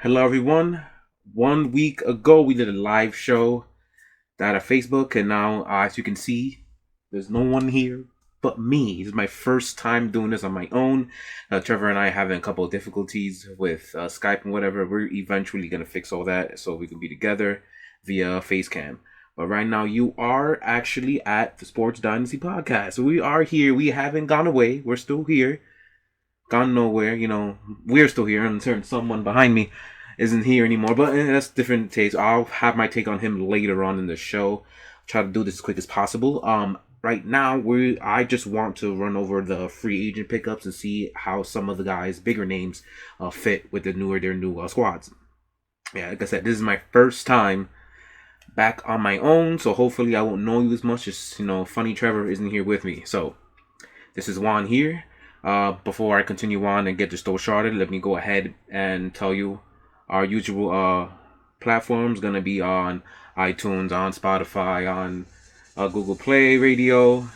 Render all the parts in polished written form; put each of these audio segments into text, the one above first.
Hello, everyone. 1 week ago, we did a live show that on Facebook, and now, as you can see, there's no one here but me. This is my first time doing this on my own. Trevor and I are having a couple of difficulties with Skype and whatever. We're eventually going to fix all that so we can be together via Facecam. But right now, you are actually at the Sports Dynasty podcast. So we are here. We haven't gone away. We're still here. Gone nowhere. We're still here. I'm certain someone behind me isn't here anymore, but that's different takes. I'll have my take on him later on in the show. Try to do this as quick as possible. Right now I just want to run over the free agent pickups and see how some of the guys, bigger names, fit with their new squads. Yeah, like I said, this is my first time back on my own, so hopefully I won't know you as much. Just funny Trevor isn't here with me. So this is Juan here. Before I continue on and get the show started, let me go ahead and tell you our usual platforms gonna be on iTunes, on Spotify, on Google Play Radio,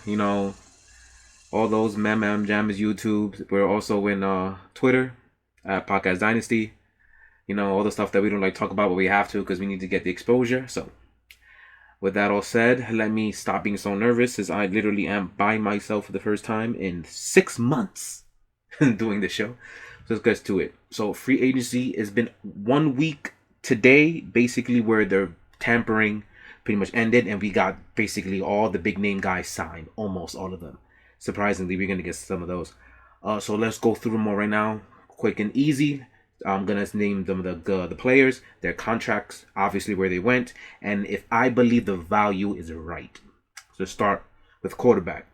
all those Jammas, YouTube. We're also in Twitter at Podcast Dynasty. All the stuff that we don't like talk about, but we have to because we need to get the exposure. So, with that all said, let me stop being so nervous as I literally am by myself for the first time in 6 months doing the show. So let's get to it. So free agency has been 1 week today, basically where the tampering pretty much ended, and we got basically all the big name guys signed, almost all of them. Surprisingly, we're gonna get some of those. So let's go through them all right now, quick and easy. I'm gonna name them the players, their contracts, obviously where they went, and if I believe the value is right. So start with quarterback.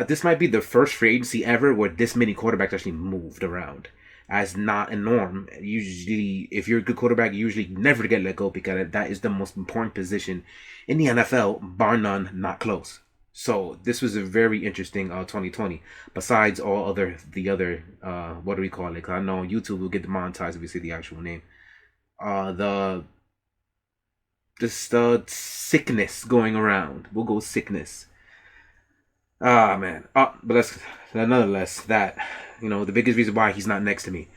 This might be the first free agency ever where this many quarterbacks actually moved around. As not a norm. Usually, if you're a good quarterback, you usually never get let go because that is the most important position in the NFL, bar none, not close. So this was a very interesting 2020. Besides the other what do we call it? 'Cause I know YouTube will get demonetized if we say the actual name. The sickness going around. We'll go sickness. Ah, man. But nonetheless, the biggest reason why he's not next to me.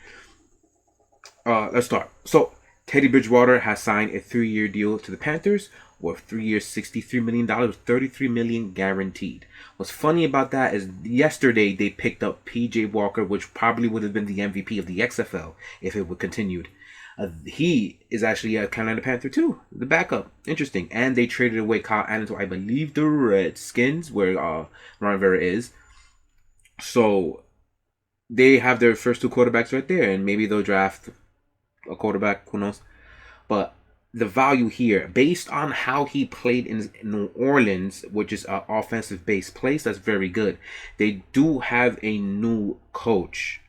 Let's start. So, Teddy Bridgewater has signed a 3-year deal to the Panthers worth 3 years, $63 million, with $33 million guaranteed. What's funny about that is yesterday they picked up PJ Walker, which probably would have been the MVP of the XFL if it would continued. He is actually a Carolina Panther too, the backup. Interesting. And they traded away Kyle Allen to, I believe, the Redskins, where Ron Rivera is. So they have their first two quarterbacks right there, and maybe they'll draft a quarterback, who knows. But the value here, based on how he played in New Orleans, which is an offensive-based place, that's very good. They do have a new coach,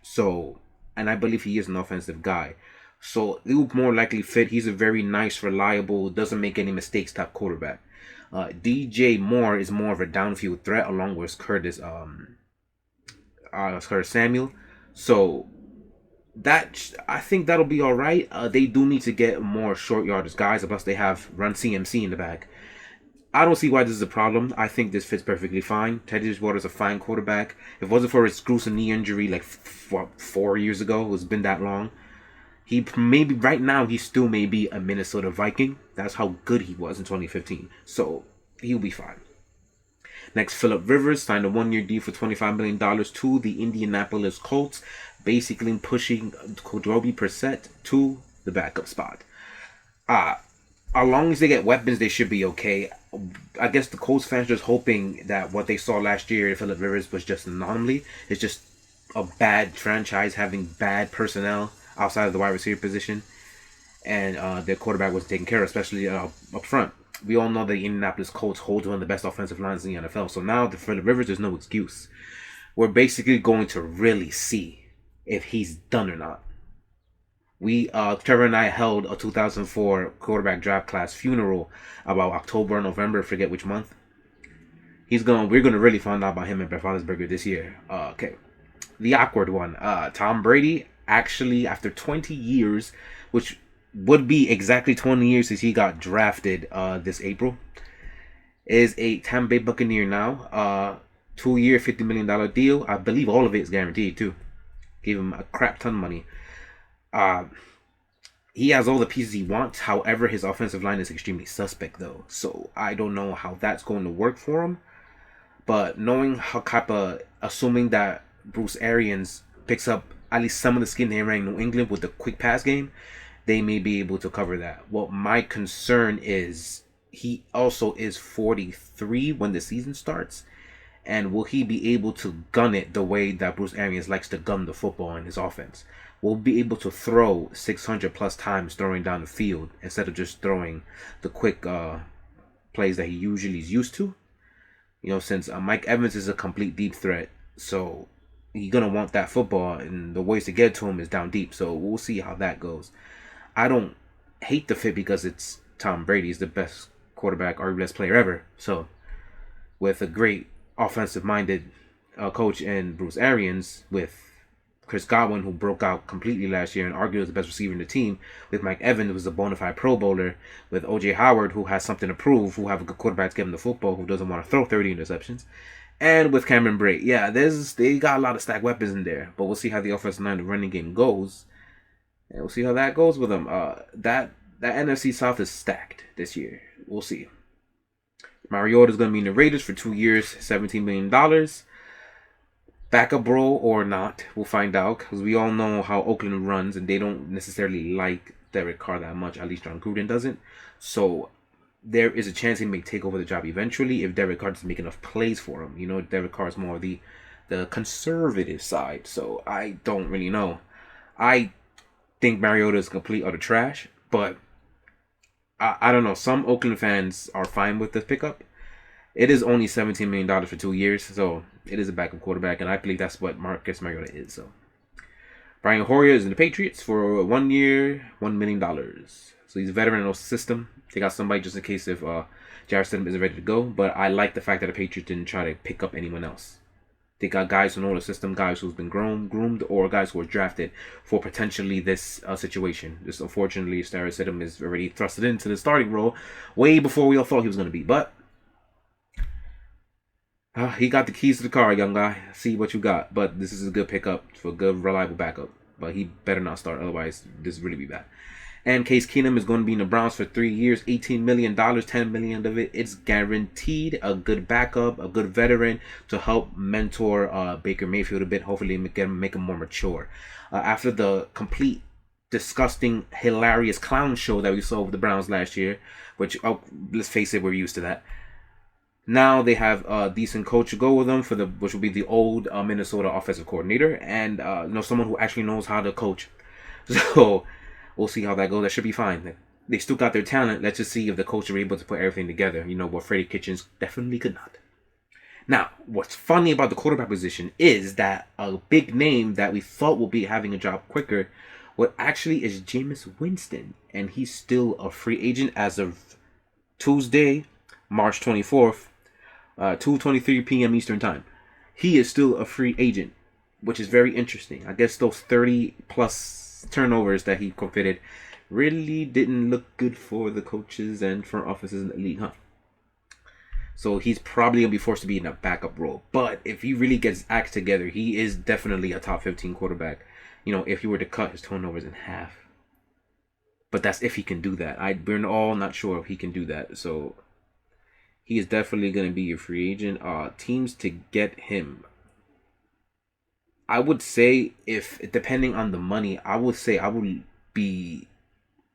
and I believe he is an offensive guy. So it would more likely fit. He's a very nice, reliable, doesn't make any mistakes type quarterback. DJ Moore is more of a downfield threat along with Curtis Samuel. So I think that'll be all right. They do need to get more short yardage guys. Plus, they have Run CMC in the back. I don't see why this is a problem. I think this fits perfectly fine. Teddy Bridgewater is a fine quarterback. If it wasn't for his gruesome knee injury like 4 years ago, it's been that long. He maybe right now he still may be a Minnesota Viking. That's how good he was in 2015. So he'll be fine. Next, Phillip Rivers signed a 1-year deal for $25 million to the Indianapolis Colts, basically pushing Jacoby Brissett to the backup spot. As long as they get weapons, they should be okay. I guess the Colts fans just hoping that what they saw last year, Phillip Rivers, was just an anomaly. It's just a bad franchise having bad personnel outside of the wide receiver position, and their quarterback wasn't taken care of, especially up front. We all know the Indianapolis Colts hold one of the best offensive lines in the NFL, so now for the Rivers, there's no excuse. We're basically going to really see if he's done or not. Trevor and I held a 2004 quarterback draft class funeral about October or November, I forget which month. We're gonna really find out about him at Roethlisberger this year. Okay, the awkward one. Tom Brady actually, after 20 years, which would be exactly 20 years since he got drafted this April, is a Tampa Bay Buccaneer now. 2-year, $50 million deal. I believe all of it is guaranteed too. Gave him a crap ton of money. he has all the pieces he wants. However, his offensive line is extremely suspect, though. So I don't know how that's going to work for him. But knowing how Kappa, assuming that Bruce Arians picks up at least some of the skin they ran in New England with the quick pass game, they may be able to cover that. What my concern is, he also is 43 when the season starts. And will he be able to gun it the way that Bruce Arians likes to gun the football in his offense? Will be able to throw 600 plus times throwing down the field instead of just throwing the quick plays that he usually is used to? Since Mike Evans is a complete deep threat, so he's going to want that football, and the ways to get to him is down deep. So we'll see how that goes. I don't hate the fit because it's Tom Brady. He's the best quarterback, or best player ever. So with a great offensive-minded coach in Bruce Arians, with Chris Godwin, who broke out completely last year and arguably was the best receiver in the team, with Mike Evans, who was a bona fide Pro Bowler, with O.J. Howard, who has something to prove, who have a good quarterback to give him the football, who doesn't want to throw 30 interceptions, and with Cameron Brate. Yeah, they got a lot of stacked weapons in there, but we'll see how the offensive line, the running game goes, and we'll see how that goes with them. That NFC South is stacked this year. We'll see. Mariota is going to be in the Raiders for 2 years, $17 million. Backup role or not, we'll find out, because we all know how Oakland runs, and they don't necessarily like Derek Carr that much. At least John Gruden doesn't. So there is a chance he may take over the job eventually if Derek Carr doesn't make enough plays for him. Derek Carr is more of the conservative side, so I don't really know. I think Mariota is complete utter trash, but I don't know. Some Oakland fans are fine with this pickup. It is only $17 million for 2 years, so it is a backup quarterback, and I believe that's what Marcus Mariota is. So Brian Hoyer is in the Patriots for 1 year, $1 million. So he's a veteran in the system. They got somebody just in case if Jarrett Stidham isn't ready to go, but I like the fact that the Patriots didn't try to pick up anyone else. They got guys who know the system, guys who's been groomed, or guys who were drafted for potentially this situation. Just unfortunately, Jarrett Stidham is already thrusted into the starting role way before we all thought he was going to be, but he got the keys to the car, young guy. See what you got. But this is a good pickup for a good, reliable backup. But he better not start. Otherwise, this will really be bad. And Case Keenum is going to be in the Browns for 3 years. $18 million. $10 million of it. It's guaranteed. A good backup. A good veteran to help mentor Baker Mayfield a bit. Hopefully make him more mature. After the complete, disgusting, hilarious clown show that we saw with the Browns last year. Which, let's face it, we're used to that. Now they have a decent coach to go with them which will be the old Minnesota offensive coordinator, and someone who actually knows how to coach. So we'll see how that goes. That should be fine. They still got their talent. Let's just see if the coach are able to put everything together. What Freddie Kitchens definitely could not. Now, what's funny about the quarterback position is that a big name that we thought will be having a job quicker, what actually is Jameis Winston, and he's still a free agent as of Tuesday, March 24th. 2:23 p.m. Eastern Time. He is still a free agent, which is very interesting. I guess those 30 plus turnovers that he committed really didn't look good for the coaches and front offices in the league, huh? So he's probably going to be forced to be in a backup role. But if he really gets his act together, he is definitely a top 15 quarterback. If he were to cut his turnovers in half. But that's if he can do that. We're all not sure if he can do that. So he is definitely going to be a free agent. Teams to get him. I would say, if depending on the money, I would say I would be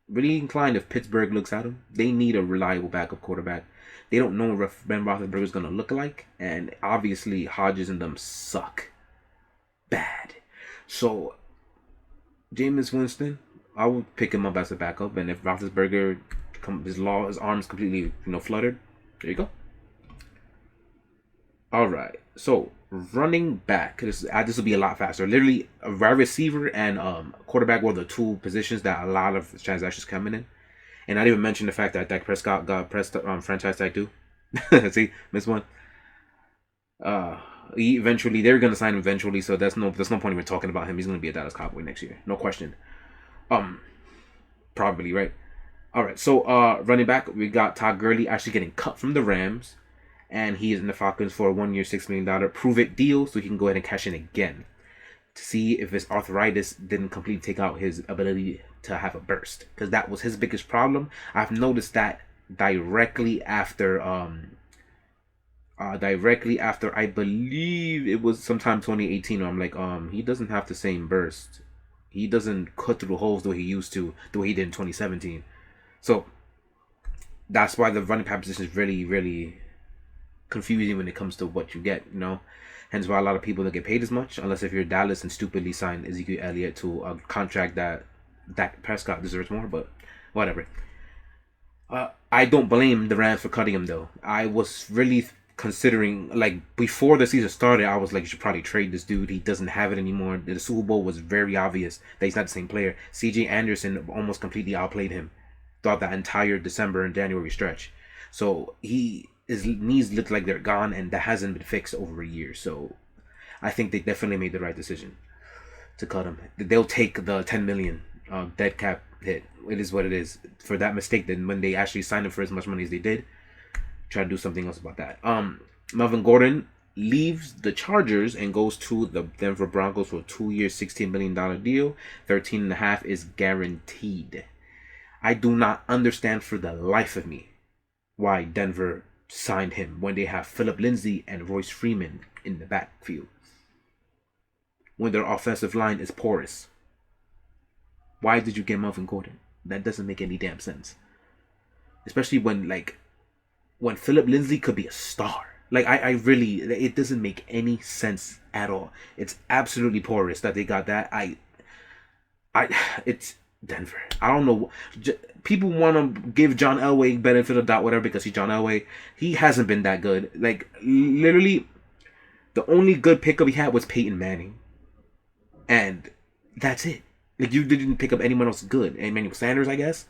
really inclined if Pittsburgh looks at him. They need a reliable backup quarterback. They don't know what Ben Roethlisberger is going to look like. And obviously, Hodges and them suck. Bad. So, Jameis Winston, I would pick him up as a backup. And if Roethlisberger, his arms completely fluttered, there you go. All right. So running back, this will be a lot faster. Literally, a wide receiver and quarterback were the two positions that a lot of transactions coming in. And I didn't even mention the fact that Dak Prescott got franchise tag too. See, missed one. Eventually, they're gonna sign him eventually, so there's no point even talking about him. He's gonna be a Dallas Cowboy next year, no question. Probably right. All right, so running back, we got Todd Gurley actually getting cut from the Rams, and he is in the Falcons for a 1 year, $6 million prove-it deal, so he can go ahead and cash in again. to see if his arthritis didn't completely take out his ability to have a burst, because that was his biggest problem. I've noticed that directly after I believe it was sometime 2018, where I'm like, he doesn't have the same burst. He doesn't cut through the holes the way he used to, the way he did in 2017. So that's why the running back position is really, really confusing when it comes to what you get, Hence why a lot of people don't get paid as much, unless if you're Dallas and stupidly signed Ezekiel Elliott to a contract that Dak Prescott deserves more, but whatever. I don't blame the Rams for cutting him, though. I was really considering, like, before the season started, I was like, you should probably trade this dude. He doesn't have it anymore. The Super Bowl was very obvious that he's not the same player. CJ Anderson almost completely outplayed him throughout that entire December and January stretch. So his knees look like they're gone, and that hasn't been fixed over a year. So I think they definitely made the right decision to cut him. They'll take the $10 million dead cap hit. It is what it is. For that mistake, then when they actually signed him for as much money as they did, try to do something else about that. Melvin Gordon leaves the Chargers and goes to the Denver Broncos for a 2-year, $16 million deal. $13.5 million is guaranteed. I do not understand for the life of me why Denver signed him when they have Phillip Lindsay and Royce Freeman in the backfield, when their offensive line is porous. Why did you get Melvin Gordon? That doesn't make any damn sense. Especially when Phillip Lindsay could be a star. I really, it doesn't make any sense at all. It's absolutely porous that they got that. It's Denver. I don't know. People want to give John Elway benefit of doubt, whatever, because he's John Elway. He hasn't been that good. Literally, the only good pickup he had was Peyton Manning. And that's it. You didn't pick up anyone else good. Emmanuel Sanders, I guess.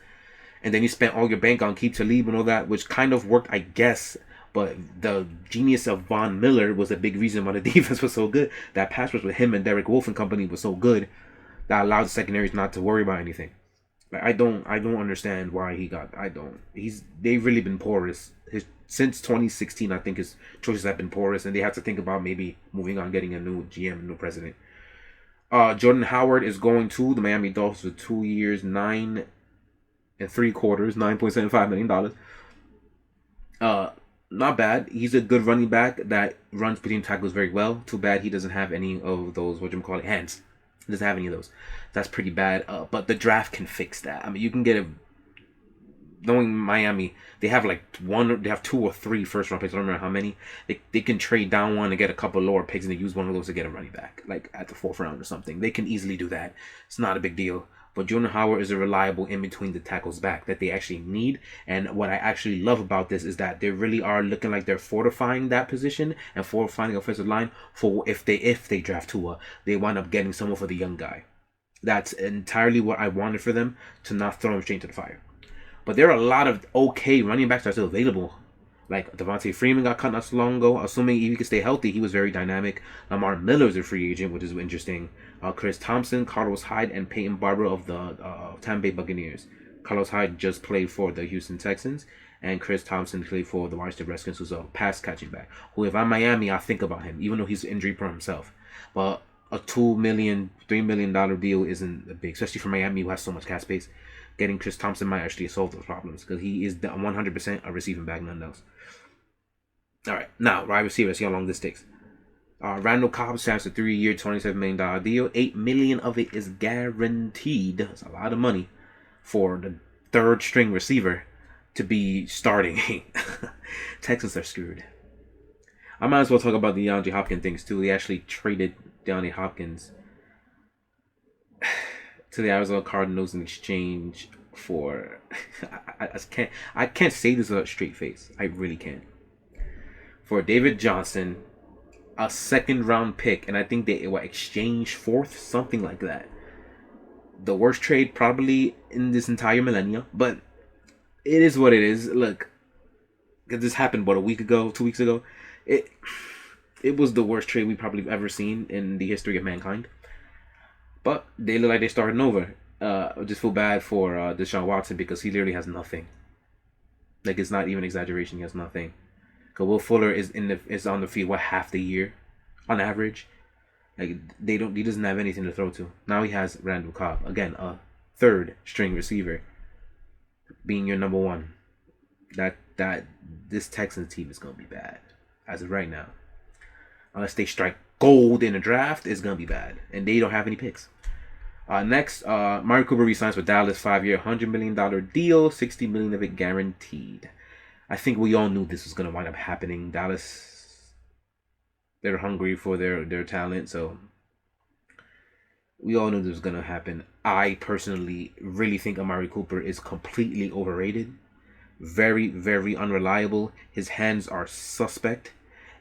And then you spent all your bank on Keith Talib and all that, which kind of worked, I guess. But the genius of Von Miller was a big reason why the defense was so good. That pass rush with him and Derek Wolfe and company was so good that allowed the secondaries not to worry about anything. I don't understand why he got. They've really been porous. Since 2016, I think his choices have been porous, and they have to think about maybe moving on, getting a new GM, a new president. Jordan Howard is going to the Miami Dolphins for 2 years, $9 3/4, $9.75 million. Not bad. He's a good running back that runs between tackles very well. Too bad he doesn't have any of those, hands. He doesn't have any of those. That's pretty bad. But the draft can fix that. I mean, you can get knowing Miami, they have they have 2 or 3 first round picks. I don't remember how many. They can trade down one and get a couple lower picks, and they use one of those to get a running back, at the 4th round or something. They can easily do that. It's not a big deal. But Jordan Howard is a reliable in between the tackles back that they actually need. And what I actually love about this is that they really are looking like they're fortifying that position and fortifying the offensive line for if they draft Tua, they wind up getting someone for the young guy. That's entirely what I wanted for them, to not throw him straight to the fire. But there are a lot of okay running backs that are still available. Like Devontae Freeman got cut not so long ago. Assuming he could stay healthy, he was very dynamic. Lamar Miller is a free agent, which is interesting. Chris Thompson, Carlos Hyde, and Peyton Barber of the Tampa Bay Buccaneers. Carlos Hyde just played for the Houston Texans, and Chris Thompson played for the Washington Redskins, who's a pass-catching back. Who, if I'm Miami, I think about him, even though he's injury-prone himself. But a $2 million, $3 million deal isn't big, especially for Miami, who has so much cap space. Getting Chris Thompson might actually solve those problems, because he is 100% a receiving back, nothing else. All right, now wide receiver. See how long this takes. Randall Cobb signs a 3-year, $27 million deal. $8 million of it is guaranteed. That's a lot of money for the 3rd string receiver to be starting. Texans are screwed. I might as well talk about the DeAndre Hopkins things too. They actually traded DeAndre Hopkins to the Arizona Cardinals in exchange for. I can't say this with a straight face. I really can't. For David Johnson, a 2nd round pick, and I think they exchanged 4th, something like that. The worst trade probably in this entire millennia, but it is what it is. Look, this happened a week ago, 2 weeks ago. It was the worst trade we probably have ever seen in the history of mankind. But they look like they're starting over. I just feel bad for Deshaun Watson, because he literally has nothing. It's not even exaggeration. He has nothing. Because Will Fuller is on the field half the year, on average. Like he doesn't have anything to throw to. Now he has Randall Cobb again, a third string receiver, being your number one. That this Texans team is gonna be bad as of right now. Unless they strike gold in the draft, it's gonna be bad, and they don't have any picks. Next, Mari Cooper resigns with Dallas, 5-year, $100 million deal, $60 million of it guaranteed. I think we all knew this was gonna wind up happening. Dallas, they're hungry for their talent, so we all knew this was gonna happen. I personally really think Amari Cooper is completely overrated, very, very unreliable. His hands are suspect,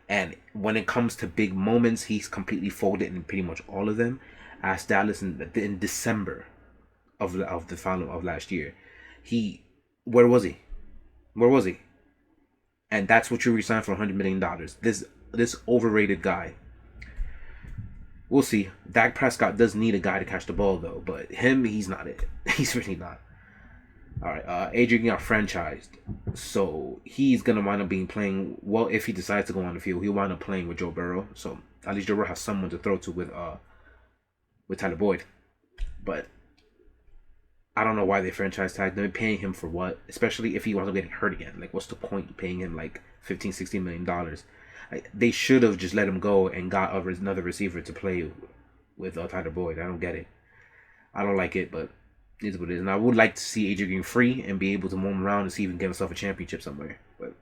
and when it comes to big moments, he's completely folded in pretty much all of them. Asked Dallas in December of the final of last year, where was he? Where was he? And that's what you resigned for $100 million. This overrated guy. We'll see. Dak Prescott does need a guy to catch the ball though, but he's not it. He's really not. All right, Adrian got franchised, so he's gonna wind up playing. Well, if he decides to go on the field, he'll wind up playing with Joe Burrow. So at least Joe Burrow has someone to throw to with Tyler Boyd. But I don't know why they franchise tagged him. Paying him for what? Especially if he wasn't getting hurt again. Like, what's the point of paying him like $15-16 million? Like, they should have just let him go and got another receiver to play with Tyler Boyd. I don't get it. I don't like it, but it's what it is. And I would like to see AJ Green free and be able to move him around and see if he can get himself a championship somewhere. But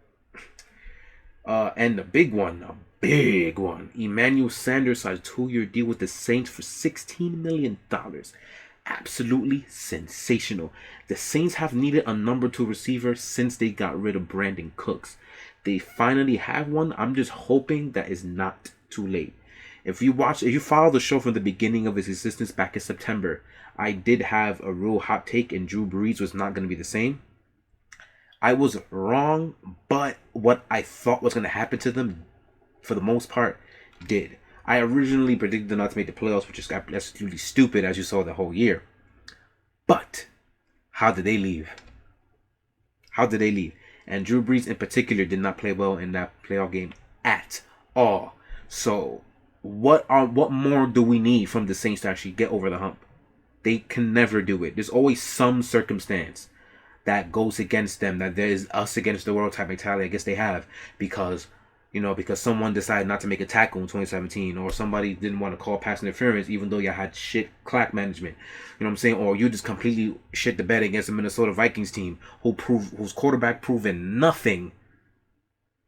and the big one, Emmanuel Sanders signed a 2-year deal with the Saints for $16 million. Absolutely sensational. The Saints have needed a number 2 receiver since they got rid of Brandon Cooks. They finally have one. I'm just hoping that it's not too late. If you follow the show from the beginning of its existence back in September, I did have a real hot take, and Drew Brees was not going to be the same. I was wrong, but what I thought was going to happen to them, for the most part, did. I originally predicted them not to make the playoffs, which is absolutely stupid, as you saw the whole year. But how did they leave? And Drew Brees in particular did not play well in that playoff game at all. So what more do we need from the Saints to actually get over the hump? They can never do it. There's always some circumstance that goes against them, that there is us against the world type mentality. I guess they have because someone decided not to make a tackle in 2017, or somebody didn't want to call pass interference even though you had shit clock management. You know what I'm saying? Or you just completely shit the bed against the Minnesota Vikings team whose quarterback proven nothing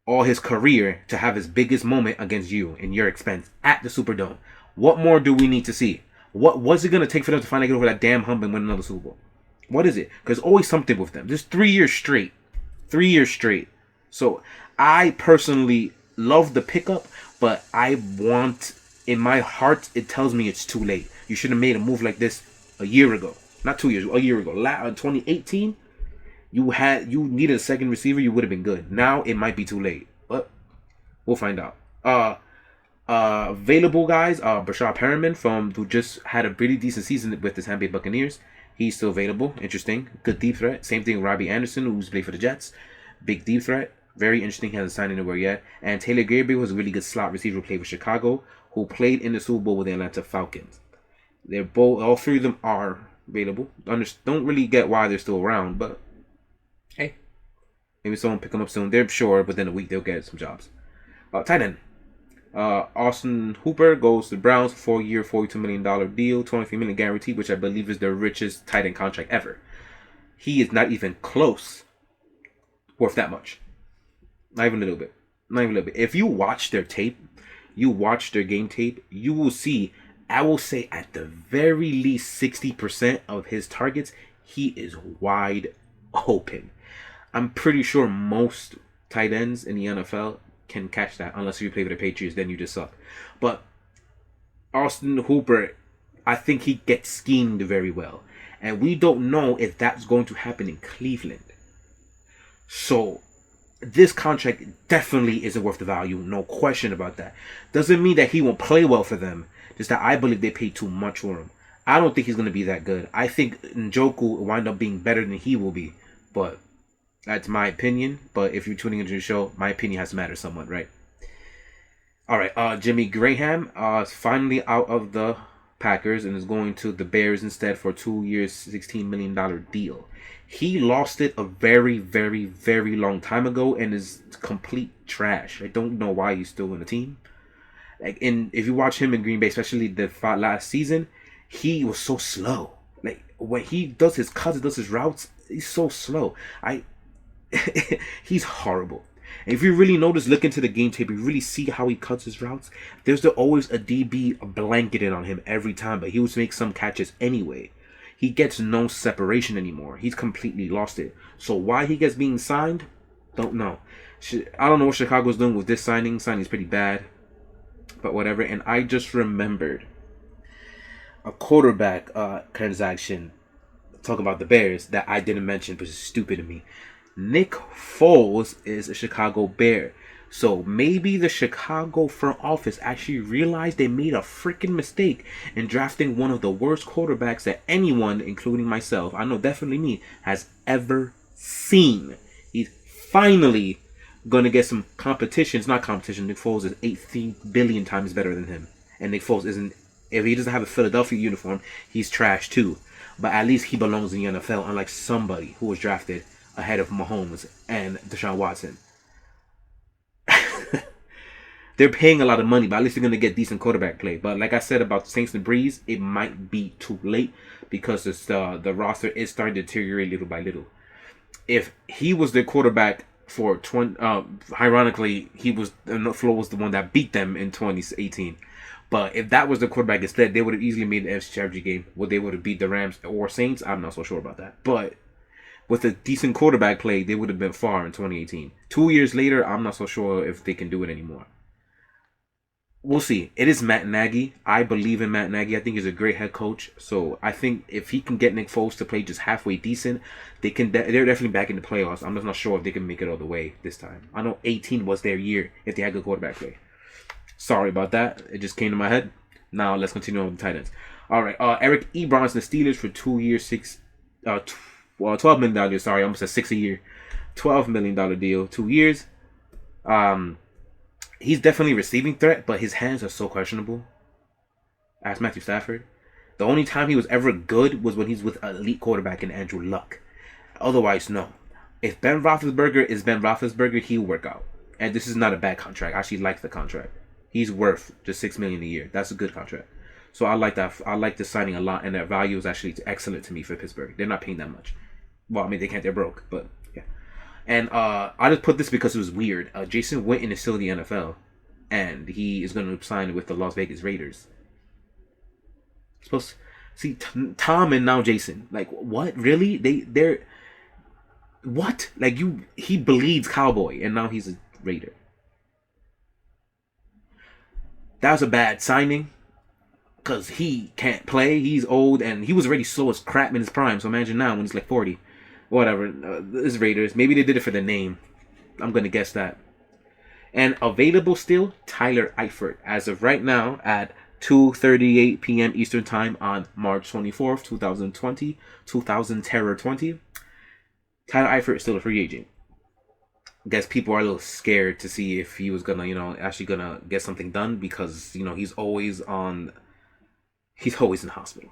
all his career to have his biggest moment against you in your expense at the Superdome. What more do we need to see? What's it going to take for them to finally get over that damn hump and win another Super Bowl? What is it? Because always something with them. Just 3 years straight. 3 years straight. So I personally love the pickup, but I want, in my heart, it tells me it's too late. You should have made a move like this a year ago. Not 2 years, a year ago. 2018, you needed a second receiver, you would have been good. Now it might be too late, but we'll find out. Available guys, Brashad Perriman who just had a pretty decent season with the Tampa Bay Buccaneers. He's still available. Interesting. Good deep threat. Same thing with Robbie Anderson, who's played for the Jets. Big deep threat. Very interesting. He hasn't signed anywhere yet. And Taylor Gabriel was a really good slot receiver who played for Chicago, who played in the Super Bowl with the Atlanta Falcons. All 3 of them are available. Don't really get why they're still around, but hey, maybe someone pick them up soon. They're sure, but then a week they'll get some jobs. Tight end. Austin Hooper goes to the Browns, 4-year, $42 million deal, $23 million guaranteed, which I believe is the richest tight end contract ever. He is not even close worth that much. Not even a little bit. If you watch their tape, you watch their game tape, you will see, I will say at the very least 60% of his targets, he is wide open. I'm pretty sure most tight ends in the NFL can catch that, unless you play for the Patriots, then you just suck. But Austin Hooper, I think he gets schemed very well. And we don't know if that's going to happen in Cleveland. So this contract definitely isn't worth the value, no question about that. Doesn't mean that he won't play well for them, just that I believe they paid too much for him. I don't think he's going to be that good. I think Njoku will wind up being better than he will be, but that's my opinion. But if you're tuning into the show, my opinion has to matter somewhat, right? All right. Jimmy Graham is finally out of the Packers and is going to the Bears instead for 2 years, $16 million deal. He lost it a very, very, very long time ago and is complete trash. I don't know why he's still in the team. Like, in if you watch him in Green Bay, especially the last season, he was so slow. Like when he does his cuts, does his routes, he's so slow. I he's horrible. And if you really notice, look into the game tape, you really see how he cuts his routes. Always a DB blanketed on him every time, but he would make some catches anyway. He gets no separation anymore. He's completely lost it. So why he gets being signed, don't know. I don't know what Chicago's doing with this signing. Signing's pretty bad, but whatever. And I just remembered a quarterback transaction. Talk about the Bears that I didn't mention, which is stupid to me. Nick Foles is a Chicago Bear. So maybe the Chicago front office actually realized they made a freaking mistake in drafting one of the worst quarterbacks that anyone, including myself, I know definitely me, has ever seen. He's finally going to get some competition. It's not competition. Nick Foles is 18 billion times better than him. And Nick Foles isn't, if he doesn't have a Philadelphia uniform, he's trash too. But at least he belongs in the NFL, unlike somebody who was drafted ahead of Mahomes and Deshaun Watson. They're paying a lot of money, but at least they're going to get decent quarterback play. But like I said about Saints and Breeze, it might be too late because the roster is starting to deteriorate little by little. If he was the quarterback for 20, ironically, Flo was the one that beat them in 2018. But if that was the quarterback instead, they would have easily made the NFC Championship game. Would they would have beat the Rams or Saints? I'm not so sure about that. But with a decent quarterback play, they would have been far in 2018. 2 years later, I'm not so sure if they can do it anymore. We'll see. It is Matt Nagy. I believe in Matt Nagy. I think he's a great head coach. So I think if he can get Nick Foles to play just halfway decent, they're definitely back in the playoffs. I'm just not sure if they can make it all the way this time. I know 18 was their year if they had good quarterback play. Sorry about that. It just came to my head. Now let's continue on with the Titans. All right. Eric Ebron's the Steelers for 2 years, $12 million. Sorry, I almost said 6 a year. $12 million deal, 2 years. He's definitely a receiving threat, but his hands are so questionable. Ask Matthew Stafford. The only time he was ever good was when he's with an elite quarterback in Andrew Luck. Otherwise, no. If Ben Roethlisberger is Ben Roethlisberger, he'll work out. And this is not a bad contract. I actually like the contract. He's worth just $6 million a year. That's a good contract. So I like that. I like the signing a lot, and that value is actually excellent to me for Pittsburgh. They're not paying that much. Well, I mean, they can't. They're broke, but yeah. And I just put this because it was weird. Jason Witten is still in the NFL, and he is going to sign with the Las Vegas Raiders. Supposed to see Tom and now Jason. Like, what? Really? They're what? Like, he bleeds cowboy, and now he's a Raider. That was a bad signing because he can't play. He's old, and he was already slow as crap in his prime. So imagine now when he's like 40. Whatever. It's Raiders. Maybe they did it for the name. I'm going to guess that. And available still, Tyler Eifert. As of right now, at 2:38 p.m. Eastern Time on March 24th, 2020. 2020. Tyler Eifert is still a free agent. I guess people are a little scared to see if he was gonna, actually gonna get something done because, he's always in hospital.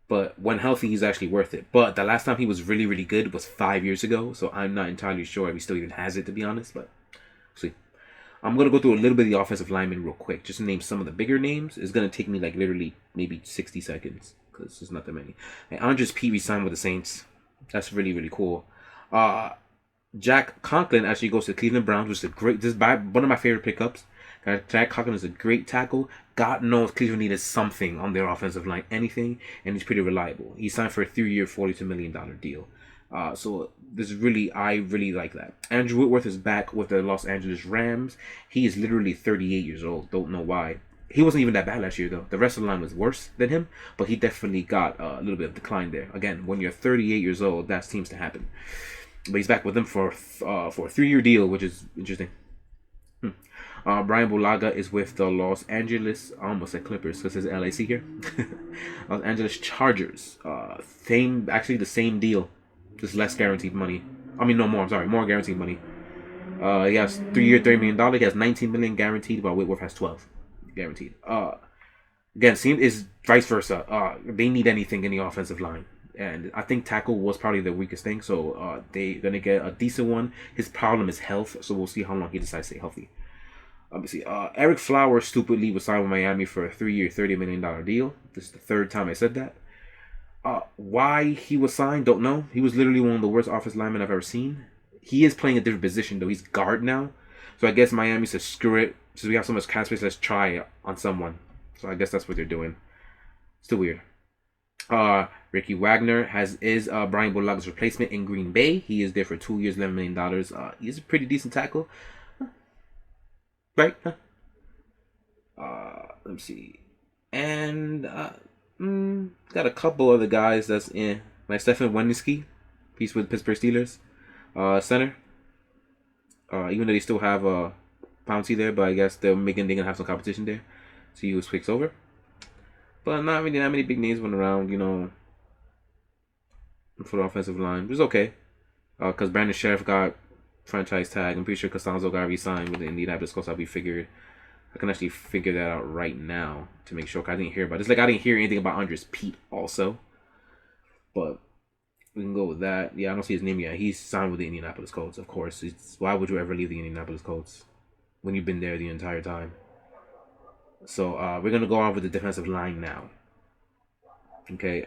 But when healthy, he's actually worth it. But the last time he was really, really good was 5 years ago. So I'm not entirely sure if he still even has it, to be honest. But see, I'm going to go through a little bit of the offensive linemen real quick. Just to name some of the bigger names. It's going to take me like literally maybe 60 seconds. Because there's not that many. And Andres Pete signed with the Saints. That's really, really cool. Jack Conklin actually goes to the Cleveland Browns, which is one of my favorite pickups. Jack Conklin is a great tackle. God knows Cleveland needed something on their offensive line, anything, and he's pretty reliable. He signed for a 3-year, $42 million deal. So I really like that. Andrew Whitworth is back with the Los Angeles Rams. He is literally 38 years old. Don't know why. He wasn't even that bad last year, though. The rest of the line was worse than him, but he definitely got a little bit of decline there. Again, when you're 38 years old, that seems to happen. But he's back with them for a 3-year deal, which is interesting. Brian Bulaga is with the Los Angeles, I almost said Clippers because there's LAC here. Los Angeles Chargers. The same deal, just less guaranteed money. I mean, no more. I'm sorry, more guaranteed money. He has 3 year, $30 million. He has 19 million guaranteed, while Whitworth has 12 guaranteed. Again, seems is vice versa. They need anything in the offensive line, and I think tackle was probably the weakest thing. So they're gonna get a decent one. His problem is health, so we'll see how long he decides to stay healthy. Let me see. Eric Flowers stupidly was signed with Miami for a 3 year, $30 million deal. This is the third time I said that. Why he was signed, don't know. He was literally one of the worst offensive linemen I've ever seen. He is playing a different position though. He's guard now, so I guess Miami said screw it. Since we have so much cap space, let's try it on someone. So I guess that's what they're doing. Still weird. Ricky Wagner is Brian Bulaga's replacement in Green Bay. He is there for 2 years, $11 million. He's a pretty decent tackle. Right? Let me see. And got a couple other guys that's in. Like Stefan Wendiski. He's with Pittsburgh Steelers. Center. Even though they still have Pouncey there, but I guess they're gonna have some competition there. See who switches over. But not really that many big names went around, for the offensive line. It was okay. Because Brandon Sheriff got franchise tag. I'm pretty sure Costanzo got re-signed with the Indianapolis Colts. I can actually figure that out right now to make sure. Cause I didn't hear about it. It's like I didn't hear anything about Andres Pete also. But we can go with that. Yeah, I don't see his name yet. He's signed with the Indianapolis Colts, of course. Why would you ever leave the Indianapolis Colts when you've been there the entire time? So we're gonna go on with the defensive line now. Okay.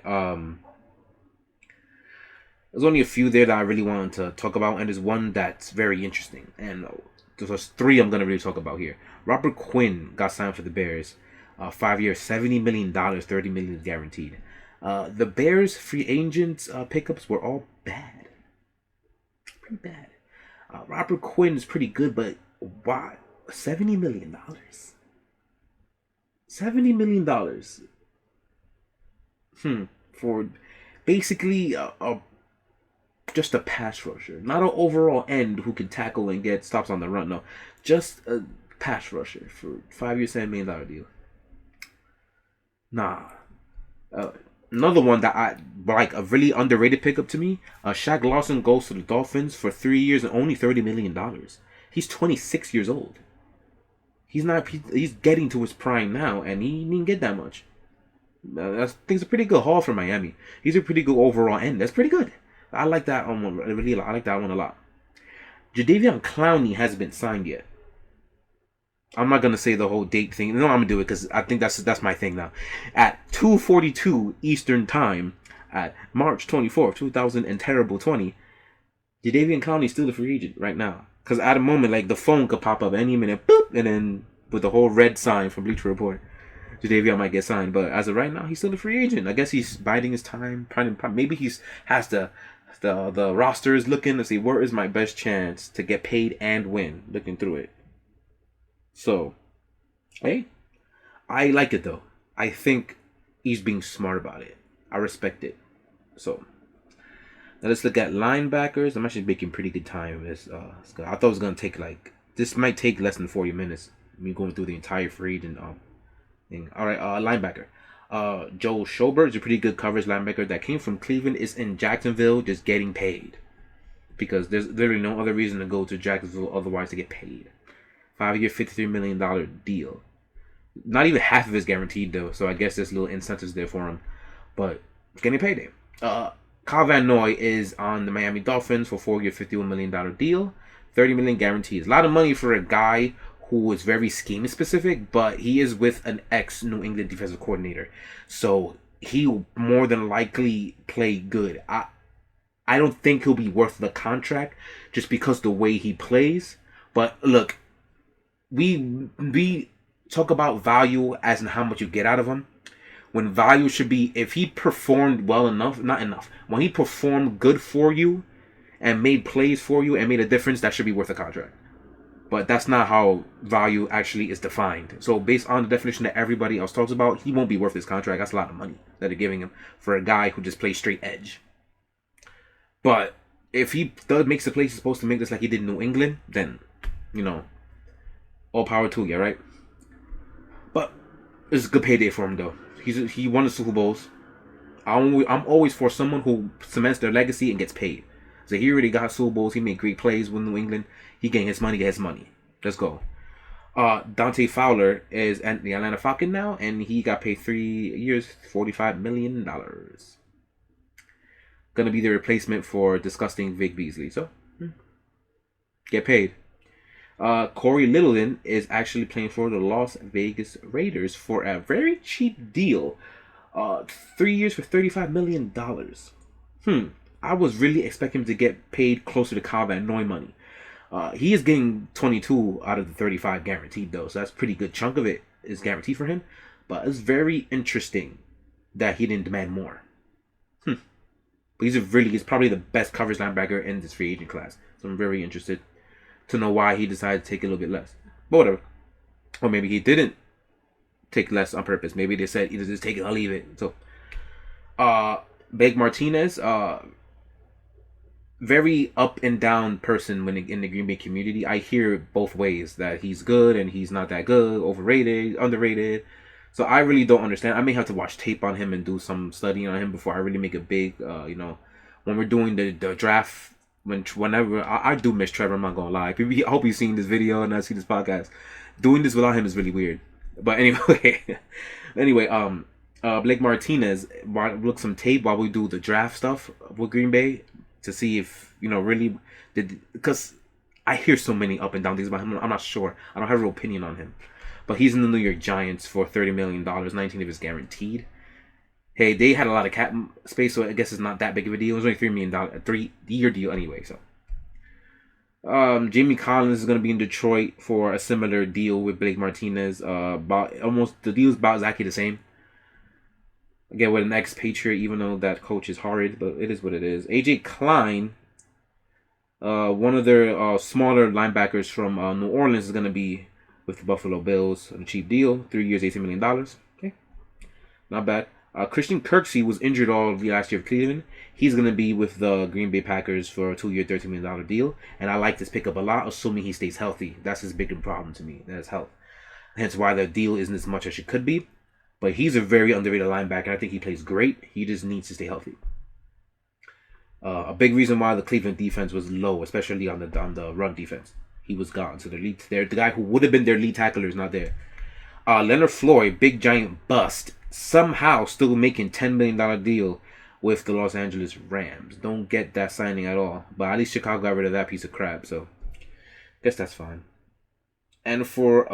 There's only a few there that I really wanted to talk about, and there's one that's very interesting. And there's three I'm gonna really talk about here. Robert Quinn got signed for the Bears, 5 years, $70 million, $30 million guaranteed. The Bears free agents pickups were all bad, pretty bad. Robert Quinn is pretty good, but why $70 million? $70 million. For basically just a pass rusher, not an overall end who can tackle and get stops on the run. No, just a pass rusher for 5 years, $7 million deal. Nah. Another one that I like, a really underrated pickup to me. Shaq Lawson goes to the Dolphins for 3 years and only $30 million. He's 26 years old. He's getting to his prime now, and he didn't get that much. I think it's a pretty good haul for Miami. He's a pretty good overall end. That's pretty good. I like that one. I like that one a lot. Jadeveon Clowney hasn't been signed yet. I'm not gonna say the whole date thing. No, I'm gonna do it because I think that's my thing now. At 2:42 Eastern Time, at March 24th, 2020, Jadeveon Clowney is still a free agent right now. Because at a moment, like, the phone could pop up any minute, boop, and then with the whole red sign from Bleacher Report, Jadeveon might get signed. But as of right now, he's still a free agent. I guess he's biding his time. Maybe has the roster is looking to see where is my best chance to get paid and win. Looking through it. So, hey, I like it though. I think he's being smart about it. I respect it. So. Now let's look at linebackers. I'm actually making pretty good time with this. I thought it was gonna take this might take less than 40 minutes. Me going through the entire free agent thing. All right, linebacker. Joel Schobert is a pretty good coverage linebacker that came from Cleveland. Is in Jacksonville, just getting paid because there's literally no other reason to go to Jacksonville otherwise to get paid. 5 year, $53 million deal. Not even half of it's guaranteed though, so I guess there's little incentives there for him, but getting paid. Kyle Van Noy is on the Miami Dolphins for 4 year, $51 million deal. $30 million guaranteed. A lot of money for a guy who is very scheme specific, but he is with an ex-New England defensive coordinator. So he'll more than likely play good. I don't think he'll be worth the contract just because the way he plays. But look, we talk about value as in how much you get out of him. When value should be, if he performed well enough, not enough. When he performed good for you and made plays for you and made a difference, that should be worth a contract. But that's not how value actually is defined. So based on the definition that everybody else talks about, he won't be worth his contract. That's a lot of money that they're giving him for a guy who just plays straight edge. But if he makes the plays he's supposed to make, just like he did in New England, then, all power to you, right? But it's a good payday for him, though. He won the Super Bowls. I'm always for someone who cements their legacy and gets paid. So he already got Super Bowls. He made great plays with New England. He getting his money, get his money. Let's go. Dante Fowler is at the Atlanta Falcon now, and he got paid 3 years, $45 million. Gonna be the replacement for disgusting Vic Beasley. So, get paid. Corey Littleton is actually playing for the Las Vegas Raiders for a very cheap deal. 3 years for $35 million. I was really expecting him to get paid closer to Kyle Van Noy money. He is getting 22 out of the 35 guaranteed, though, so that's a pretty good chunk of it is guaranteed for him. But it's very interesting that he didn't demand more. But he's probably the best coverage linebacker in this free agent class. So I'm very interested to know why he decided to take a little bit less. But whatever. Or maybe he didn't take less on purpose. Maybe they said either just take it or leave it. So, Blake Martinez, very up and down person when in the Green Bay community. I hear both ways, that he's good and he's not that good, overrated, underrated. So I really don't understand. I may have to watch tape on him and do some studying on him before I really make a big, when we're doing the draft, whenever, I do miss Trevor, I'm not going to lie. I hope you've seen this video and I see this podcast. Doing this without him is really weird. But anyway, Blake Martinez, look some tape while we do the draft stuff with Green Bay, to see if, really did, because I hear so many up and down things about him. I'm not sure. I don't have a real opinion on him. But he's in the New York Giants for $30 million, 19 of his guaranteed. Hey, they had a lot of cap space, so I guess it's not that big of a deal. It was only $3 million, a 3-year deal anyway. So, Jamie Collins is going to be in Detroit for a similar deal with Blake Martinez. The deal's about exactly the same. Again, with an ex-Patriot, even though that coach is horrid, but it is what it is. AJ Klein, one of their smaller linebackers from New Orleans, is going to be with the Buffalo Bills on a cheap deal. 3 years, $18 million. Okay, not bad. Christian Kirksey was injured all of the last year of Cleveland. He's going to be with the Green Bay Packers for a 2-year, $13 million deal. And I like this pickup a lot, assuming he stays healthy. That's his bigger problem to me. That's health. Hence why the deal isn't as much as it could be. But he's a very underrated linebacker. I think he plays great. He just needs to stay healthy. A big reason why the Cleveland defense was low, especially on the run defense. He was gone. So the guy who would have been their lead tackler is not there. Leonard Floyd, big giant bust, somehow still making $10 million deal with the Los Angeles Rams. Don't get that signing at all. But at least Chicago got rid of that piece of crap. So I guess that's fine. And for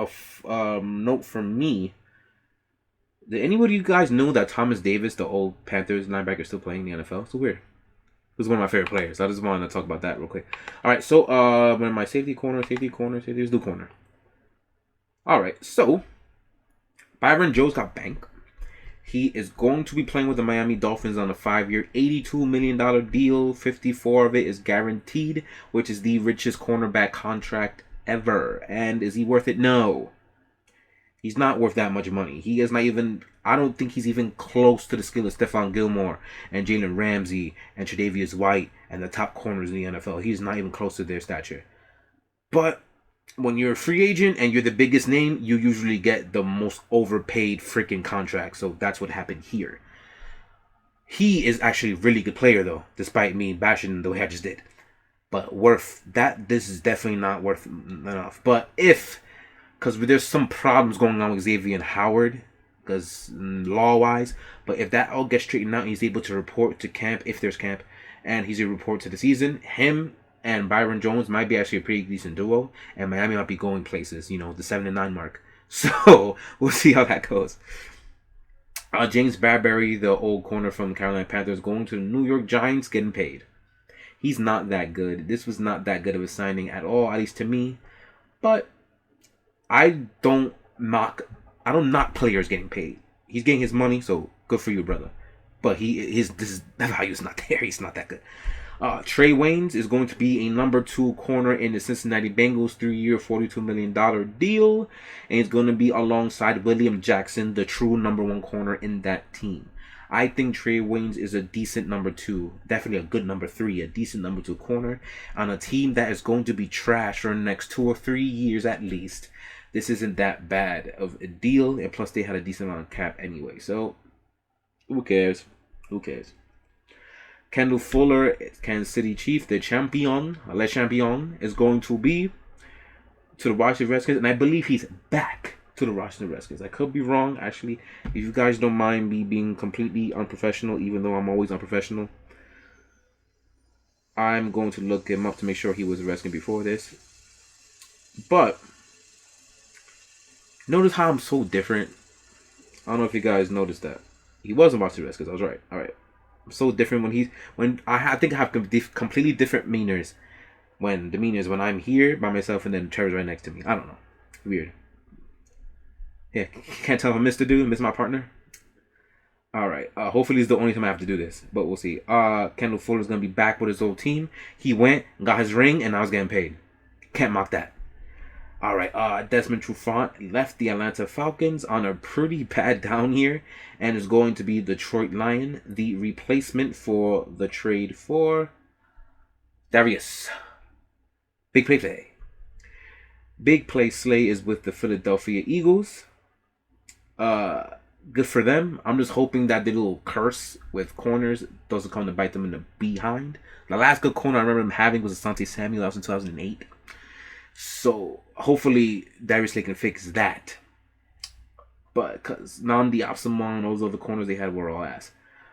a note from me, did anybody of you guys know that Thomas Davis, the old Panthers linebacker, is still playing in the NFL? So weird. He was one of my favorite players. I just wanted to talk about that real quick. All right, so my safety corner. Let's do corner. All right, so Byron Jones got banked. He is going to be playing with the Miami Dolphins on a 5-year, $82 million deal. 54 of it is guaranteed, which is the richest cornerback contract ever. And is he worth it? No. He's not worth that much money. He is not even, I don't think he's even close to the skill of Stephon Gilmore and Jalen Ramsey and Tre'Davious White and the top corners in the NFL. He's not even close to their stature. But when you're a free agent and you're the biggest name, you usually get the most overpaid freaking contract. So that's what happened here. He is actually a really good player, though, despite me bashing the way I just did. But this is definitely not worth enough. But because there's some problems going on with Xavier and Howard, because law-wise, but if that all gets straightened out and he's able to report to camp, if there's camp, and he's a report to the season, him and Byron Jones might be actually a pretty decent duo, and Miami might be going places, the 7-9 mark. So we'll see how that goes. James Bradbury, the old corner from the Carolina Panthers, going to the New York Giants, getting paid. He's not that good. This was not that good of a signing at all, at least to me. But I don't knock players getting paid. He's getting his money, so good for you, brother. But the value is not there. He's not that good. Trey Waynes is going to be a number 2 corner in the Cincinnati Bengals 3-year, $42 million deal. And he's going to be alongside William Jackson, the true number 1 corner in that team. I think Trey Waynes is a decent number 2. Definitely a good number 3. A decent number 2 corner on a team that is going to be trash for the next 2 or 3 years at least. This isn't that bad of a deal. And plus, they had a decent amount of cap anyway. So, who cares? Kendall Fuller, Kansas City Chief, the champion, Le Champion, is going to be to the Washington Redskins, and I believe he's back to the Washington Redskins. I could be wrong, actually. If you guys don't mind me being completely unprofessional, even though I'm always unprofessional, I'm going to look him up to make sure he was a Redskin before this. But notice how I'm so different. I don't know if you guys noticed that. He wasn't Washington Redskins. I was right. All right. I'm so different when I think I have completely different demeanors when I'm here by myself and then Trevor's right next to me. I don't know. Weird. Yeah, can't tell if I missed a dude, miss my partner. All right. Hopefully it's the only time I have to do this, but we'll see. Kendall Fuller's gonna be back with his old team. He went, got his ring, and now he's getting paid. Can't mock that. All right. Desmond Trufant left the Atlanta Falcons on a pretty bad down year, and is going to be Detroit Lion, the replacement for the trade for Darius. Big play. Big play Slay is with the Philadelphia Eagles. Good for them. I'm just hoping that the little curse with corners doesn't come to bite them in the behind. The last good corner I remember him having was Asante Samuel. That was in 2008. So hopefully Darius Slay can fix that. But because Namdi Absalom and those other corners they had were all ass.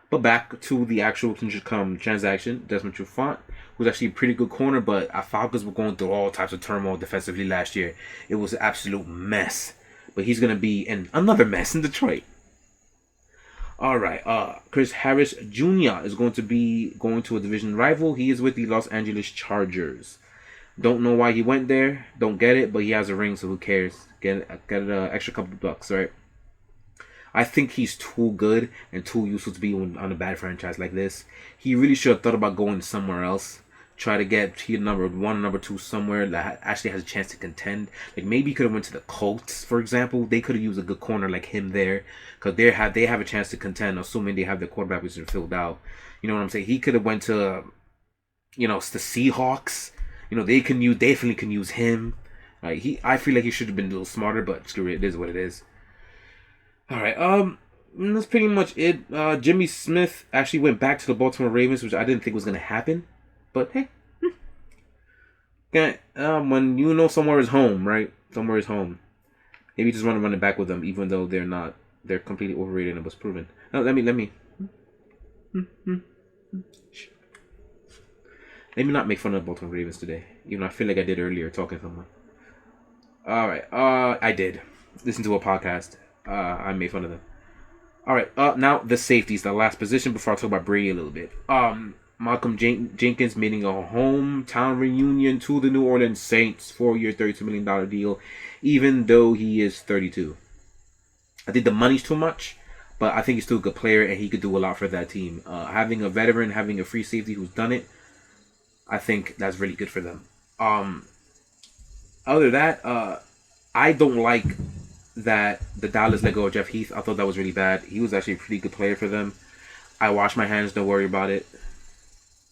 But back to the actual transaction, Desmond Trufant was actually a pretty good corner, but our Falcons were going through all types of turmoil defensively last year. It was an absolute mess. But he's going to be in another mess in Detroit. All right. Chris Harris Jr. is going to be going to a division rival. He is with the Los Angeles Chargers. Don't know why he went there. Don't get it, but he has a ring, so who cares? Get an extra couple of bucks, right? I think he's too good and too useful to be on a bad franchise like this. He really should have thought about going somewhere else. Try to get number 1, number 2 somewhere that actually has a chance to contend. Like maybe he could have went to the Colts, for example. They could have used a good corner like him there, because they have a chance to contend, assuming they have their quarterback position filled out. You know what I'm saying? He could have went to, the Seahawks. They definitely can use him. I feel like he should have been a little smarter, but screw it. It is what it is. All right. That's pretty much it. Jimmy Smith actually went back to the Baltimore Ravens, which I didn't think was gonna happen. But hey, when somewhere is home, right? Somewhere is home. Maybe you just want to run it back with them, even though they're not. They're completely overrated and it was proven. No, let me. Let me not make fun of the Baltimore Ravens today. I feel like I did earlier talking to someone. All right. I did listen to a podcast. I made fun of them. All right. Now the safeties, the last position before I talk about Brady a little bit. Malcolm Jenkins making a hometown reunion to the New Orleans Saints, 4-year, $32 million deal, even though he is 32. I think the money's too much, but I think he's still a good player and he could do a lot for that team. Having a veteran, having a free safety who's done it, I think that's really good for them. Other than that, I don't like that the Dallas let go of Jeff Heath. I thought that was really bad. He was actually a pretty good player for them. I wash my hands, don't worry about it.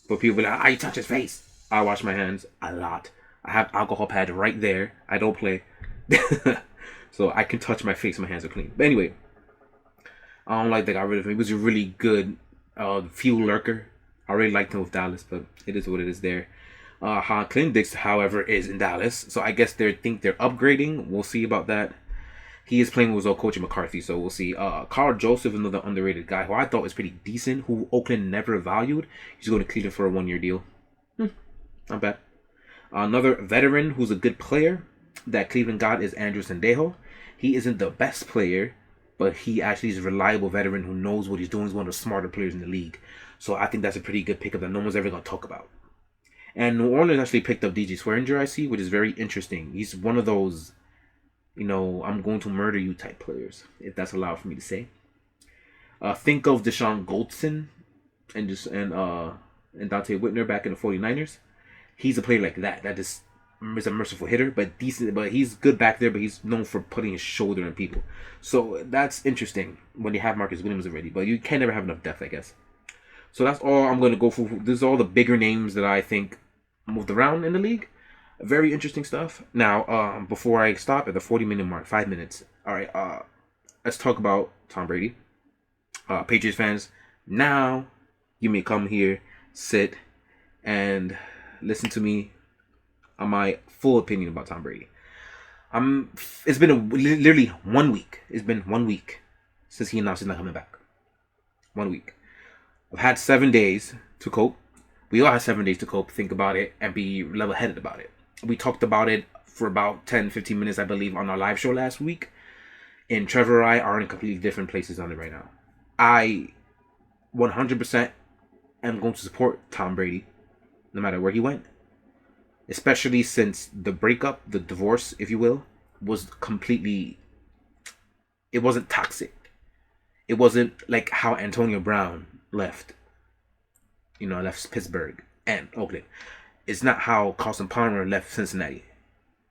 But people be like, you touch his face. I wash my hands a lot. I have alcohol pad right there. I don't play. So I can touch my face, my hands are clean. But anyway, I don't like that I got rid of him. He was a really good field lurker. I really liked him with Dallas, but it is what it is there. Clint Dix, however, is in Dallas. So I guess they think they're upgrading. We'll see about that. He is playing with his old coach McCarthy, so we'll see. Carl Joseph, another underrated guy who I thought was pretty decent, who Oakland never valued. He's going to Cleveland for a 1-year deal. Not bad. Another veteran who's a good player that Cleveland got is Andrew Sendejo. He isn't the best player, but he actually is a reliable veteran who knows what he's doing. He's one of the smarter players in the league. So I think that's a pretty good pickup that no one's ever going to talk about. And New Orleans actually picked up DJ Swearinger, I see, which is very interesting. He's one of those, I'm going to murder you type players, if that's allowed for me to say. Think of Deshaun Goldson and Dante Whitner back in the 49ers. He's a player like that. That is a merciful hitter, but decent. But he's good back there, but he's known for putting his shoulder on people. So that's interesting when you have Marcus Williams already. But you can never have enough depth, I guess. So that's all I'm going to go for. This is all the bigger names that I think moved around in the league. Very interesting stuff. Now, before I stop at the 40-minute mark, 5 minutes. All right, let's talk about Tom Brady. Patriots fans, now you may come here sit and listen to me on my full opinion about Tom Brady. It's been literally 1 week. It's been 1 week since he announced he's not coming back. 1 week. I've had 7 days to cope. We all have 7 days to cope, think about it, and be level-headed about it. We talked about it for about 10, 15 minutes, I believe, on our live show last week. And Trevor and I are in completely different places on it right now. I 100% am going to support Tom Brady, no matter where he went. Especially since the breakup, the divorce, if you will, was completely... It wasn't toxic. It wasn't like how Antonio Brown left. Left Pittsburgh and Oakland. It's not how Carson Palmer left Cincinnati.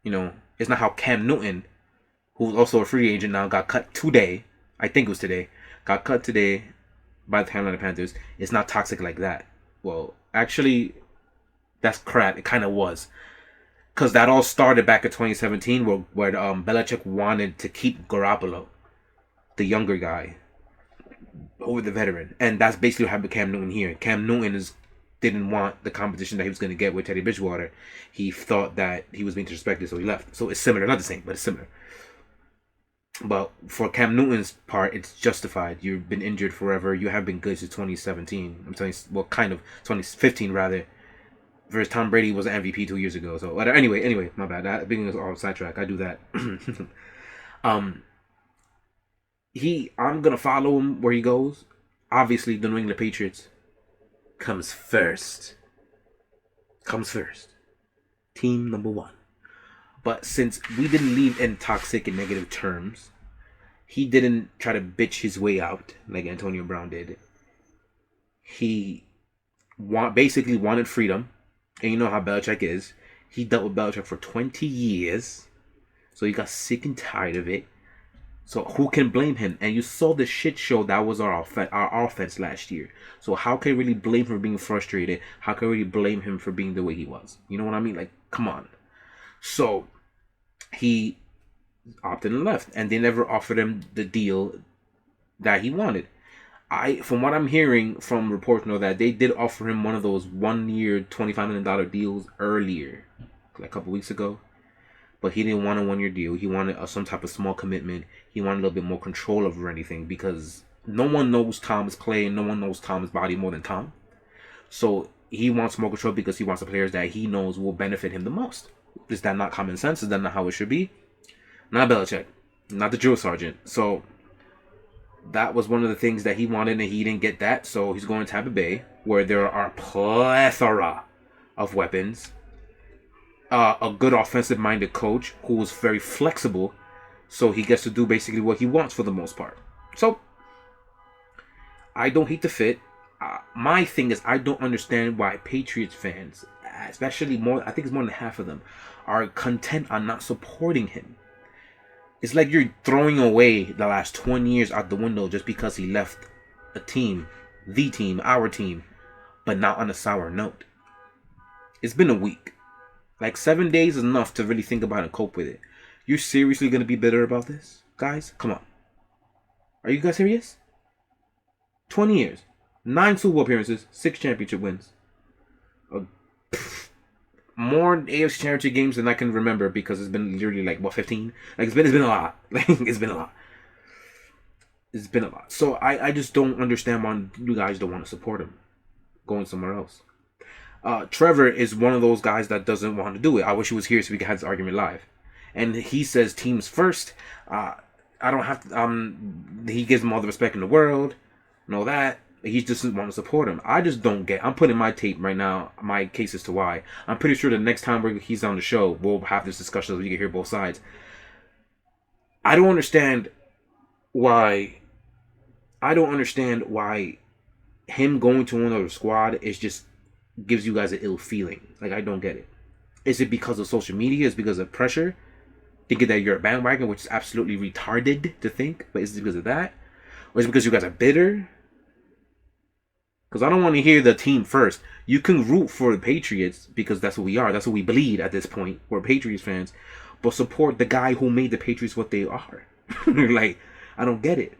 It's not how Cam Newton, who's also a free agent now, got cut today. I think it was today. Got cut today by the Carolina Panthers. It's not toxic like that. Well, actually, that's crap. It kind of was. Because that all started back in 2017 where Belichick wanted to keep Garoppolo, the younger guy, over the veteran. And that's basically what happened to Cam Newton here. Cam Newton didn't want the competition that he was going to get with Teddy Bridgewater. He thought that he was being disrespected, so he left. So it's similar. Not the same, but it's similar. But for Cam Newton's part, it's justified. You've been injured forever. You have been good since 2017. I'm telling you, well, kind of 2015 rather. Versus Tom Brady was an MVP 2 years ago. So whatever. Anyway, my bad. That being all sidetrack, I do that. I'm gonna follow him where he goes. Obviously, the New England Patriots comes first. Team number one. But since we didn't leave in toxic and negative terms, he didn't try to bitch his way out like Antonio Brown did. He basically wanted freedom. And you know how Belichick is. He dealt with Belichick for 20 years. So he got sick and tired of it. So who can blame him? And you saw the shit show that was our offense last year. So how can you really blame him for being frustrated? How can you really blame him for being the way he was? You know what I mean? Like, come on. So he opted and left. And they never offered him the deal that he wanted. From what I'm hearing from reports, that they did offer him one of those 1 year, $25 million deals earlier, like a couple weeks ago. But he didn't want a 1 year deal. He wanted some type of small commitment. He wanted a little bit more control over anything because no one knows Tom's play and no one knows Tom's body more than Tom. So he wants more control because he wants the players that he knows will benefit him the most. Is that not common sense? Is that not how it should be? Not Belichick. Not the drill sergeant. So that was one of the things that he wanted, and he didn't get that. So he's going to Tampa Bay, where there are a plethora of weapons. A good offensive-minded coach who is very flexible, so he gets to do basically what he wants for the most part. So I don't hate the fit. My thing is, I don't understand why Patriots fans, especially I think it's more than half of them, are content on not supporting him. It's like you're throwing away the last 20 years out the window just because he left a team, our team, but not on a sour note. It's been a week. Like 7 days is enough to really think about and cope with it. You're seriously going to be bitter about this? Guys, come on. Are you guys serious? 20 years. 9 Super Bowl appearances, 6 championship wins. More AFC Championship games than I can remember because it's been literally 15? It's been a lot. It's been a lot. So I just don't understand why you guys don't want to support him going somewhere else. Trevor is one of those guys that doesn't want to do it. I wish he was here so we could have this argument live. And he says teams first. I don't have to. He gives him all the respect in the world and all that. He just doesn't want to support him. I just don't get. I'm putting my tape right now. My case as to why. I'm pretty sure the next time he's on the show, we'll have this discussion so you can hear both sides. I don't understand why him going to another squad gives you guys an ill feeling. I don't get it. Is it because of social media? Is it because of pressure? Thinking that you're a bandwagon, which is absolutely retarded to think. But is it because of that? Or is it because you guys are bitter? Because I don't want to hear the team first. You can root for the Patriots because that's what we are. That's what we bleed at this point. We're Patriots fans. But support the guy who made the Patriots what they are. I don't get it.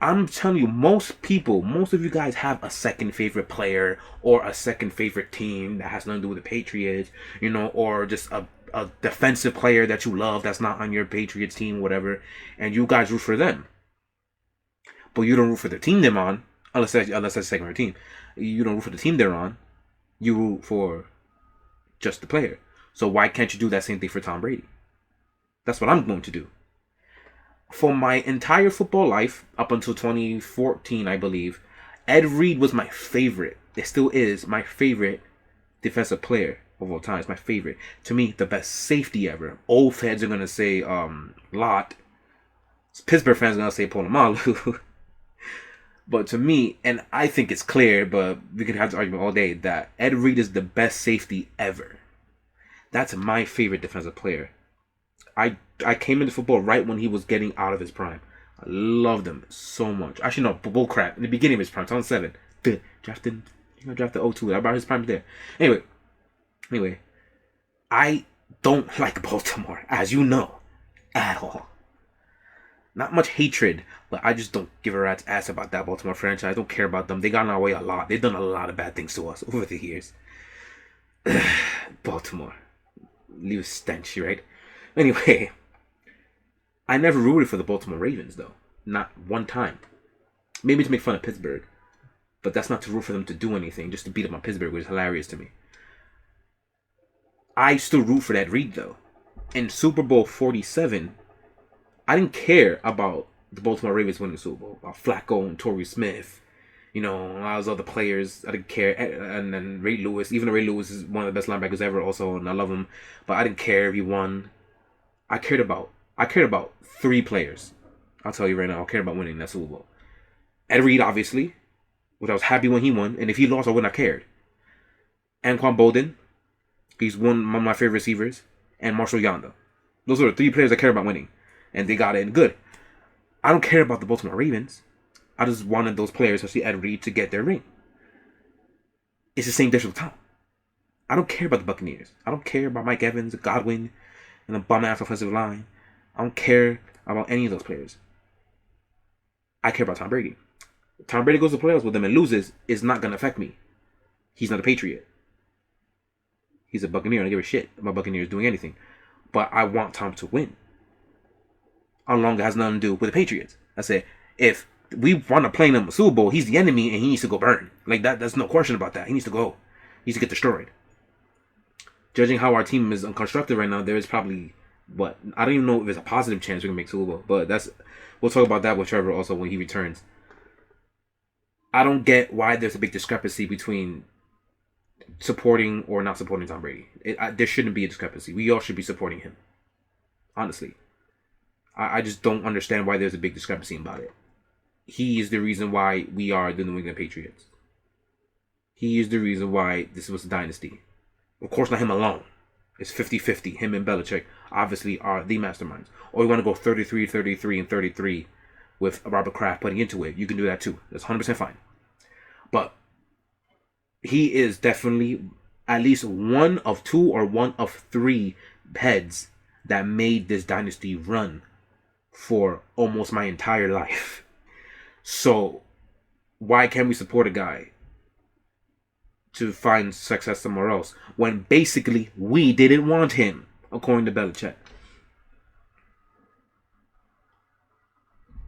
I'm telling you, most of you guys have a second favorite player or a second favorite team that has nothing to do with the Patriots, or just a defensive player that you love that's not on your Patriots team, whatever, and you guys root for them. But you don't root for the team they're on, unless that's a secondary team. You don't root for the team they're on. You root for just the player. So why can't you do that same thing for Tom Brady? That's what I'm going to do. For my entire football life, up until 2014, I believe, Ed Reed was my favorite. It still is my favorite defensive player of all time. It's my favorite. To me, the best safety ever. Old fans are going to say Lott. Pittsburgh fans are going to say Polamalu. But to me, and I think it's clear, but we could have this argument all day, that Ed Reed is the best safety ever. That's my favorite defensive player. I came into football right when he was getting out of his prime. I loved him so much. Actually, no, bullcrap. In the beginning of his prime, 2007. Drafted 02. About his prime there. Anyway, I don't like Baltimore, as you know, at all. Not much hatred, but I just don't give a rat's ass about that Baltimore franchise. I don't care about them. They got in our way a lot. They've done a lot of bad things to us over the years. Baltimore. Leave a stench, right? Anyway, I never rooted for the Baltimore Ravens, though. Not one time. Maybe to make fun of Pittsburgh. But that's not to root for them to do anything. Just to beat up on Pittsburgh, which is hilarious to me. I still root for that Reed, though. In Super Bowl 47, I didn't care about the Baltimore Ravens winning the Super Bowl. About Flacco and Torrey Smith. All those other players. I didn't care. And then Ray Lewis. Even though Ray Lewis is one of the best linebackers ever also. And I love him. But I didn't care if he won. I cared about 3 players. I'll tell you right now, I cared about winning that Super Bowl. Ed Reed, obviously, which I was happy when he won, and if he lost, I wouldn't have cared. Anquan Boldin, he's one of my favorite receivers, and Marshall Yanda. Those are the 3 players I care about winning, and they got in good. I don't care about the Baltimore Ravens. I just wanted those players, especially Ed Reed, to get their ring. It's the same difference with Tom. I don't care about the Buccaneers. I don't care about Mike Evans, Godwin, and the bum-ass offensive line. I don't care about any of those players. I care about Tom Brady. If Tom Brady goes to the playoffs with them and loses, it's not going to affect me. He's not a Patriot. He's a Buccaneer. I don't give a shit about Buccaneers doing anything. But I want Tom to win. How long it has nothing to do with the Patriots. I say, if we want to play him in the Super Bowl, he's the enemy and he needs to go burn. Like that, there's no question about that. He needs to go. He needs to get destroyed. Judging how our team is unconstructed right now, there is probably, I don't even know if there's a positive chance we can make Super Bowl. But we'll talk about that with Trevor also when he returns. I don't get why there's a big discrepancy between supporting or not supporting Tom Brady. There shouldn't be a discrepancy. We all should be supporting him. Honestly. I just don't understand why there's a big discrepancy about it. He is the reason why we are the New England Patriots. He is the reason why this was a dynasty. Of course, not him alone. It's 50-50. Him and Belichick obviously are the masterminds. Or you want to go 33, 33, and 33 with Robert Kraft putting into it. You can do that too. That's 100% fine. But he is definitely at least one of 2 or one of 3 heads that made this dynasty run for almost my entire life. So why can't we support a guy to find success somewhere else when basically we didn't want him, according to Belichick?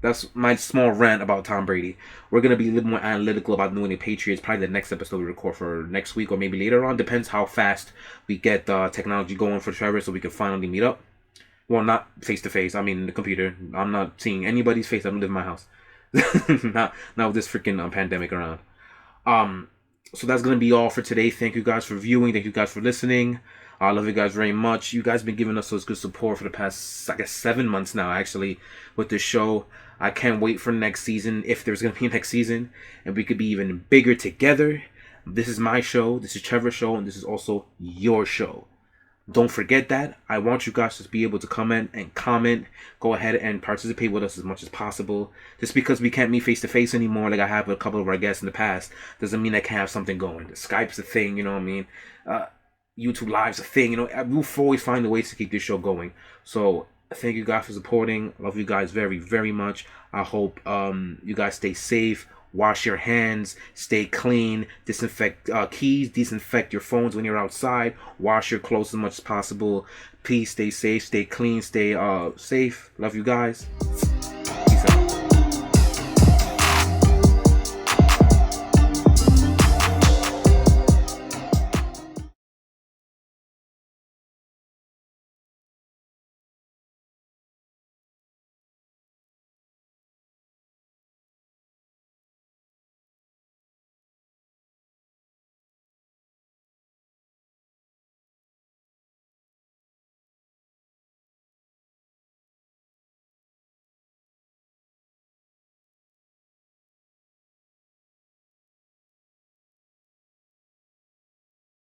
That's my small rant about Tom Brady. We're going to be a little more analytical about New England Patriots probably the next episode we record for next week or maybe later on. Depends how fast we get technology going for Trevor so we can finally meet up. Well, not face-to-face. I mean, the computer. I'm not seeing anybody's face. I don't live in my house. not with this freaking pandemic around. So that's going to be all for today. Thank you guys for viewing. Thank you guys for listening. I love you guys very much. You guys have been giving us such good support for the past, I guess, 7 months now, actually, with this show. I can't wait for next season, if there's going to be next season, and we could be even bigger together. This is my show. This is Trevor's show, and this is also your show. Don't forget that. I want you guys to be able to comment. Go ahead and participate with us as much as possible. Just because we can't meet face-to-face anymore, like I have with a couple of our guests in the past, doesn't mean I can't have something going. Skype's a thing, you know what I mean? YouTube Live's a thing, you know. We'll always find a way to keep this show going. So Thank you guys for supporting. Love you guys very, very much. I hope you guys stay safe. Wash your hands. Stay clean. Disinfect keys. Disinfect your phones when you're outside. Wash your clothes as much as possible. Peace. Stay safe. Stay clean. Stay safe. Love you guys. Peace out.